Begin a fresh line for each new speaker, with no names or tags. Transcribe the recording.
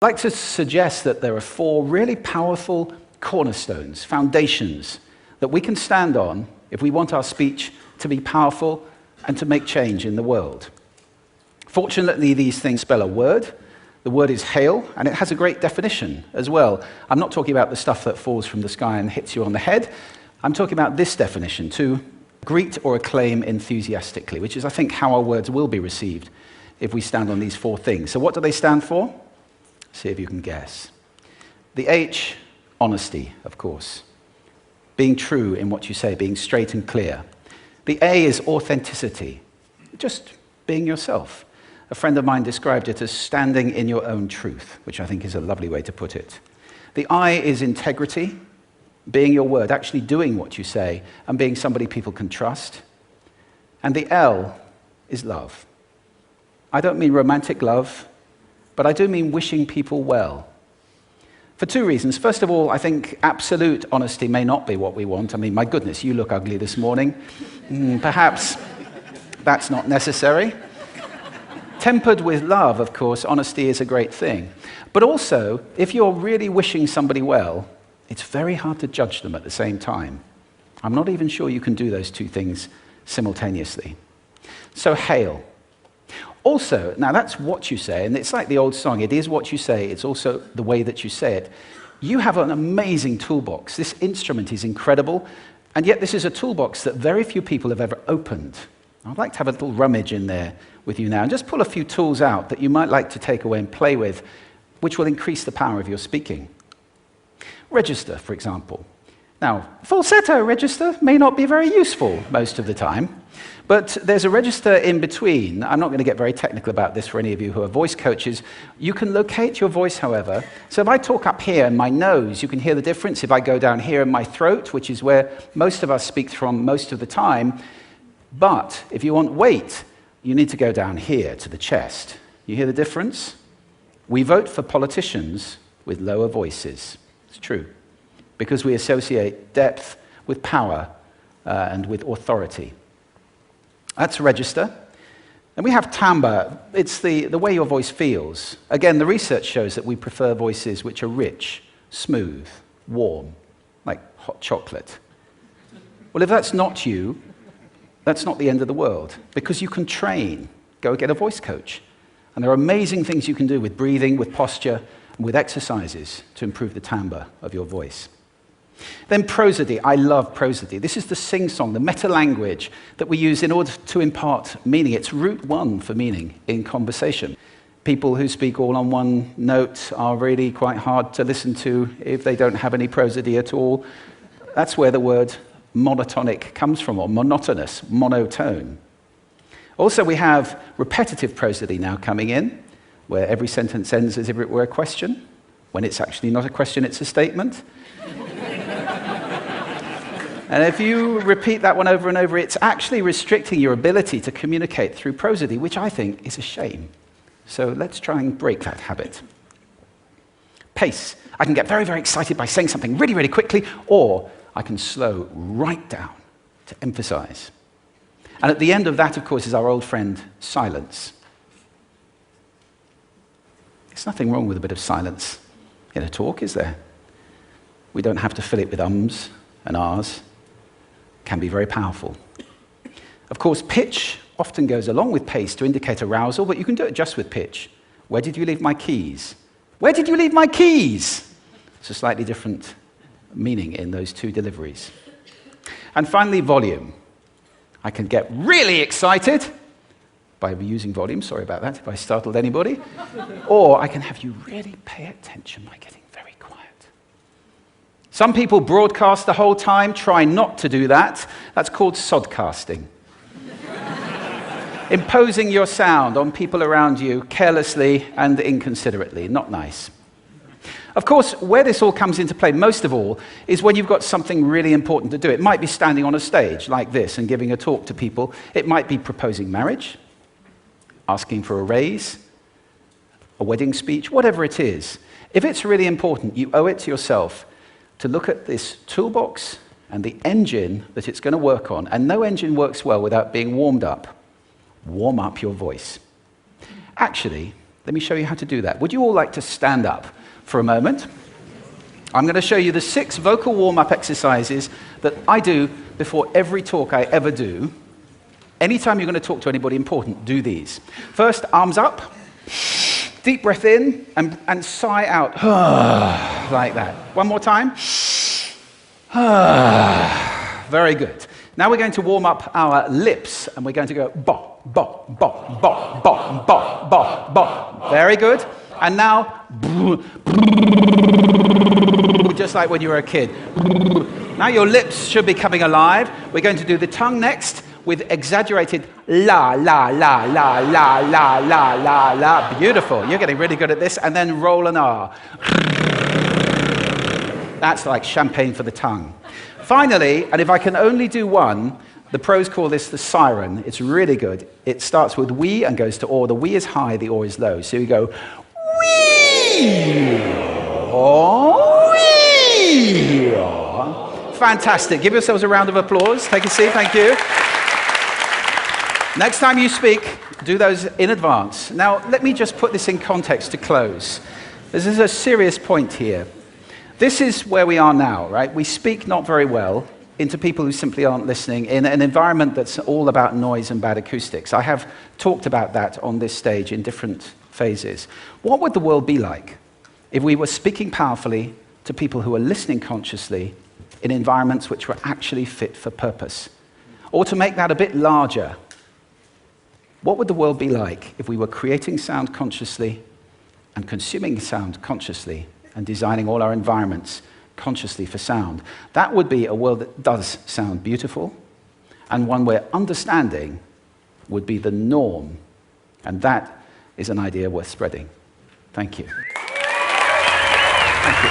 I'd like to suggest that there are 4 really powerful cornerstones, foundations, that we can stand on if we want our speech to be powerful and to make change in the world. Fortunately, these things spell a word. The word is hail, and it has a great definition as well. I'm not talking about the stuff that falls from the sky and hits you on the head. I'm talking about this definition, to greet or acclaim enthusiastically, which is, I think, how our words will be received if we stand on these 4 things. So what do they stand for? See if you can guess. The H, honesty, of course. Being true in what you say, being straight and clear. The A is authenticity, just being yourself. A friend of mine described it as standing in your own truth, which I think is a lovely way to put it. The I is integrity, being your word, actually doing what you say, and being somebody people can trust. And the L is love. I don't mean romantic love, but I do mean wishing people well. For 2 reasons. First of all, I think absolute honesty may not be what we want. I mean, my goodness, you look ugly this morning. Perhaps that's not necessary. Tempered with love, of course, honesty is a great thing. But also, if you're really wishing somebody well, it's very hard to judge them at the same time. I'm not even sure you can do those 2 things simultaneously. So, hail. Also, now that's what you say, and it's like the old song, it is what you say, it's also the way that you say it. You have an amazing toolbox. This instrument is incredible, and yet this is a toolbox that very few people have ever opened. I'd like to have a little rummage in there with you now, and just pull a few tools out that you might like to take away and play with, which will increase the power of your speaking. Register, for example. Now, falsetto register may not be very useful most of the time, but there's a register in between. I'm not going to get very technical about this for any of you who are voice coaches. You can locate your voice, however. So if I talk up here in my nose, you can hear the difference. If I go down here in my throat, which is where most of us speak from most of the time, but if you want weight, you need to go down here to the chest. You hear the difference? We vote for politicians with lower voices. It's true, because we associate depth with power and with authority. That's register. And we have timbre. It's the way your voice feels. Again, the research shows that we prefer voices which are rich, smooth, warm, like hot chocolate. Well, if that's not you, that's not the end of the world, because you can train. Go get a voice coach. And there are amazing things you can do with breathing, with posture, and with exercises to improve the timbre of your voice. Then prosody. I love prosody. This is the sing-song, the meta-language that we use in order to impart meaning. It's route 1 for meaning in conversation. People who speak all on one note are really quite hard to listen to if they don't have any prosody at all. That's where the word monotonic comes from, or monotonous, monotone. Also, we have repetitive prosody now coming in, where every sentence ends as if it were a question, when it's actually not a question, it's a statement. And if you repeat that one over and over, it's actually restricting your ability to communicate through prosody, which I think is a shame. So let's try and break that habit. Pace. I can get very, very excited by saying something really, really quickly, or I can slow right down to emphasize. And at the end of that, of course, is our old friend, silence. There's nothing wrong with a bit of silence in a talk, is there? We don't have to fill it with ums and ahs. It can be very powerful. Of course, pitch often goes along with pace to indicate arousal, but you can do it just with pitch. Where did you leave my keys? Where did you leave my keys? It's a slightly different meaning in those 2 deliveries. And finally, volume. I can get really excited by using volume, sorry about that if I startled anybody, or I can have you really pay attention by getting very quiet. Some people broadcast the whole time. Try not to do that. That's called sodcasting. Imposing your sound on people around you carelessly and inconsiderately. Not nice. Of course, where this all comes into play most of all is when you've got something really important to do. It might be standing on a stage like this and giving a talk to people. It might be proposing marriage, asking for a raise, a wedding speech, whatever it is. If it's really important, you owe it to yourself to look at this toolbox and the engine that it's going to work on. And no engine works well without being warmed up. Warm up your voice. Actually, Let me show you how to do that. Would you all like to stand up for a moment? I'm going to show you the 6 vocal warm-up exercises that I do before every talk I ever do. Anytime you're going to talk to anybody important, do these. First, arms up. Deep breath in and sigh out. Like that. One more time. Very good. Now we're going to warm up our lips, and we're going to go bop, bop, bop, bop, bop, bop, bop, bop. Very good. And now, just like when you were a kid. Now your lips should be coming alive. We're going to do the tongue next with exaggerated la, la, la, la, la, la, la, la, la. Beautiful. You're getting really good at this. And then roll an R. That's like champagne for the tongue. Finally, and if I can only do one, the pros call this the siren. It's really good. It starts with we and goes to or. The we is high, the or is low. So you go wee, or, wee. Fantastic. Give yourselves a round of applause. Take a seat. Thank you. Next time you speak, do those in advance. Now, let me just put this in context to close. This is a serious point here. This is where we are now, right? We speak not very well into people who simply aren't listening in an environment that's all about noise and bad acoustics. I have talked about that on this stage in different phases. What would the world be like if we were speaking powerfully to people who are listening consciously in environments which were actually fit for purpose? Or to make that a bit larger, what would the world be like if we were creating sound consciously and consuming sound consciously and designing all our environments consciously for sound? That would be a world that does sound beautiful, and one where understanding would be the norm. And that is an idea worth spreading. Thank you. Thank you.